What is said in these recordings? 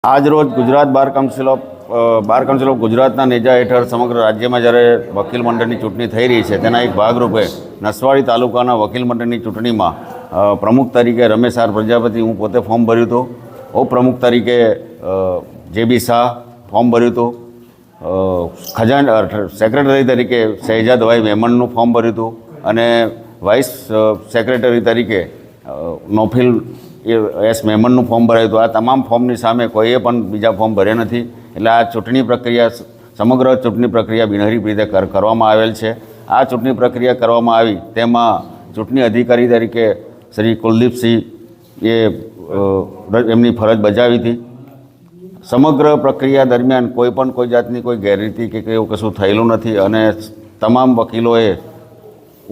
આજ રોજ Gujarat bar council of ગુજરાતના નેજા હેઠળ સમગ્ર રાજ્યમાં જ્યારે વકીલ મંડળની ચૂંટણી થઈ રહી છે તેના એક ભાગરૂપે નસવાડી તાલુકાના વકીલ મંડળની ચૂંટણીમાં પ્રમુખ તરીકે રમેશ આર પ્રજાપતિ હું પોતે ફોર્મ ભર્યું હતું. ઉપપ્રમુખ તરીકે JB શાહ ફોર્મ ભર્યું હતું. સેક્રેટરી તરીકે શહેજાદભાઈ મેમણનું ફોર્મ ભર્યું હતું અને વાઇસ સેક્રેટરી તરીકે નોફિલ એસ મેમણનું ફોર્મ ભરાયું હતું. આ તમામ ફોર્મની સામે કોઈએ પણ બીજા ફોર્મ ભર્યા નથી. એટલે આ ચૂંટણી પ્રક્રિયા સમગ્ર ચૂંટણી પ્રક્રિયા બિનહરીફ રીતે કરવામાં આવેલ છે. આ ચૂંટણી પ્રક્રિયા કરવામાં આવી તેમાં ચૂંટણી અધિકારી તરીકે શ્રી કુલદીપસિંહ એ એમની ફરજ બજાવી હતી. સમગ્ર પ્રક્રિયા દરમિયાન કોઈ જાતની કોઈ ગેરરીતિ કે એવું કશું થયેલું નથી અને તમામ વકીલોએ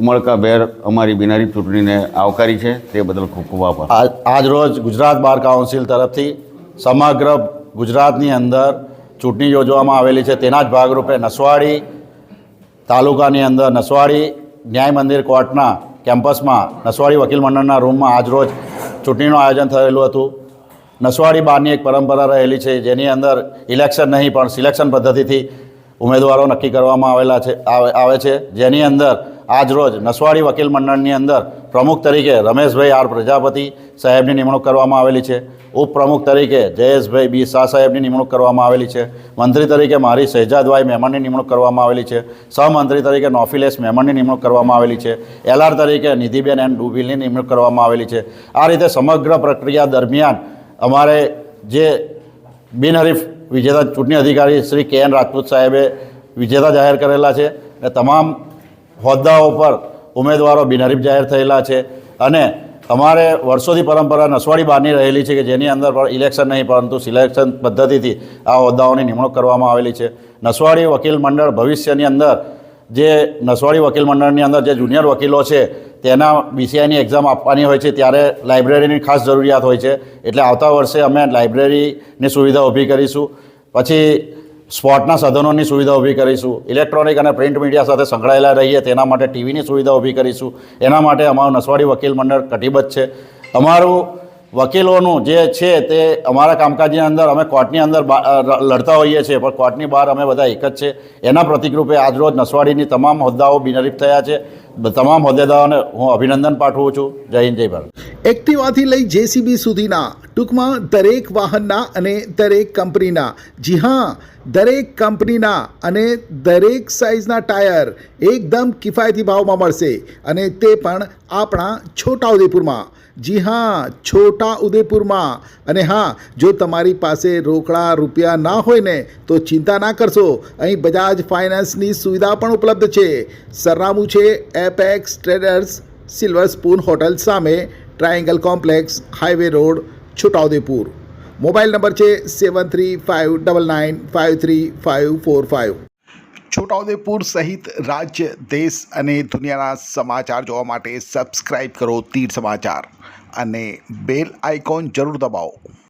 ઉમળકાભેર અમારી બિનહરીફ ચૂંટણીને આવકારી છે. તે બદલ ખૂબ ખૂબ આભાર. આજ રોજ ગુજરાત બાર કાઉન્સિલ તરફથી સમગ્ર ગુજરાતની અંદર ચૂંટણી યોજવામાં આવેલી છે. તેના જ ભાગરૂપે નસવાડી તાલુકાની અંદર નસવાડી ન્યાય મંદિર કોર્ટના કેમ્પસમાં નસવાડી વકીલ મંડળના રૂમમાં આજરોજ ચૂંટણીનું આયોજન થયેલું હતું. નસવાડી બારની એક પરંપરા રહેલી છે જેની અંદર ઇલેક્શન નહીં પણ સિલેક્શન પદ્ધતિથી ઉમેદવારો નક્કી કરવામાં આવે છે. જેની અંદર આજરોજ નસવાડી વકીલ મંડળની અંદર પ્રમુખ તરીકે રમેશભાઈ આર પ્રજાપતિ સાહેબની નિમણૂક કરવામાં આવેલી છે. ઉપપ્રમુખ તરીકે જયેશભાઈ B શાહ સાહેબની નિમણૂક કરવામાં આવેલી છે. મંત્રી તરીકે મારી શહેજાદભાઈ મેમણની નિમણૂક કરવામાં આવેલી છે. સહમંત્રી તરીકે નોફિલ એસ મેમણની નિમણૂક કરવામાં આવેલી છે. LR તરીકે નિધિબેન N ડુબિલની નિમણૂક કરવામાં આવેલી છે. આ રીતે સમગ્ર પ્રક્રિયા દરમિયાન અમારે જે બિનહરીફ વિજેતા ચૂંટણી અધિકારી શ્રી KN રાજપૂત સાહેબે વિજેતા જાહેર કરેલા છે અને તમામ હોદ્દાઓ પર ઉમેદવારો બિનહરીફ જાહેર થયેલા છે. અને અમારે વર્ષોથી પરંપરા નસવાડી બારની રહેલી છે કે જેની અંદર પણ ઇલેક્શન નહીં પરંતુ સિલેક્શન પદ્ધતિથી આ હોદ્દાઓની નિમણૂક કરવામાં આવેલી છે. નસવાડી વકીલ મંડળ ભવિષ્યની અંદર જે નસવાડી વકીલ મંડળની અંદર જે જુનિયર વકીલો છે તેના BCIની એક્ઝામ આપવાની હોય છે ત્યારે લાઇબ્રેરીની ખાસ જરૂરિયાત હોય છે. એટલે આવતા વર્ષે અમે લાઇબ્રેરીની સુવિધા ઊભી કરીશું. પછી સ્પોર્ટના સાધનોની સુવિધા ઊભી કરીશું. ઇલેક્ટ્રોનિક અને પ્રિન્ટ મીડિયા સાથે સંકળાયેલા રહીએ તેના માટે ટીવીની સુવિધા ઊભી કરીશું. એના માટે અમારું નસવાડી વકીલ મંડળ કટિબદ્ધ છે. અમારું વકીલોનું જે છે તે અમારા કામકાજની અંદર અમે કોર્ટની અંદર લડતા હોઈએ છીએ પણ કોર્ટની બહાર અમે બધા એક જ છે. એના પ્રતિકરૂપે આજરોજ નસવાડીની તમામ હોદ્દાઓ બિનહરીફ થયા છે. તમામ હોદ્દેદારોને હું અભિનંદન પાઠવું છું. જય હિન્દ, જય ભારત. એક્ટિવાથી લઈ JCB સુધીના ટૂંકમાં દરેક વાહનના અને દરેક કંપનીના, જી હા, દરેક કંપનીના અને દરેક સાઇઝના ટાયર એકદમ કિફાયતી ભાવમાં મળશે અને તે પણ આપણા છોટાઉદેપુરમાં. જી હા, છોટાઉદેપુરમાં. અને હા, જો તમારી પાસે રોકડા રૂપિયા ના હોય ને તો ચિંતા ના કરશો, અહીં બજાજ ફાઇનાન્સની સુવિધા પણ ઉપલબ્ધ છે. સરનામું છે Apex Traders, silver spoon hotel સામે, triangle complex, highway road, Chhotaudepur. Mobile number છે 7359953545. છોટાઉદેપુર સહિત રાજ્ય, દેશ અને દુનિયાના સમાચાર જોવા માટે સબસ્ક્રાઈબ કરો તીર સમાચાર અને બેલ આઇકોન જરૂર દબાવો.